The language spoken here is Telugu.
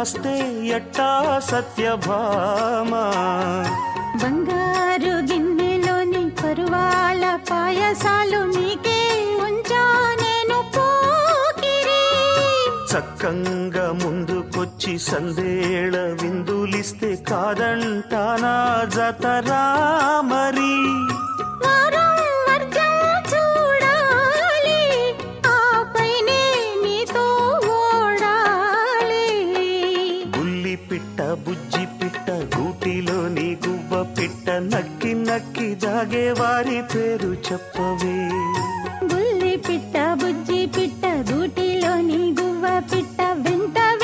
దాస్తే ఎట్టా సత్యభామ బంగారు గిన్నెలోని పరువాల పాయసాలు నీకే ఉంచా నేను పోకిరి చక్కంగా ముందుకొచ్చి సందేళ విందులిస్తే కాదంటానా జతరా మరి వారం వర్జం చూడాలి ఆపైనే నీతో ఓడాలి బుల్లి పిట్ట బుజ్జి పిట్ట గూటిలోని గువ్వ పిట్ట నక్కి నక్కి జాగే వారి పేరు చెప్పవే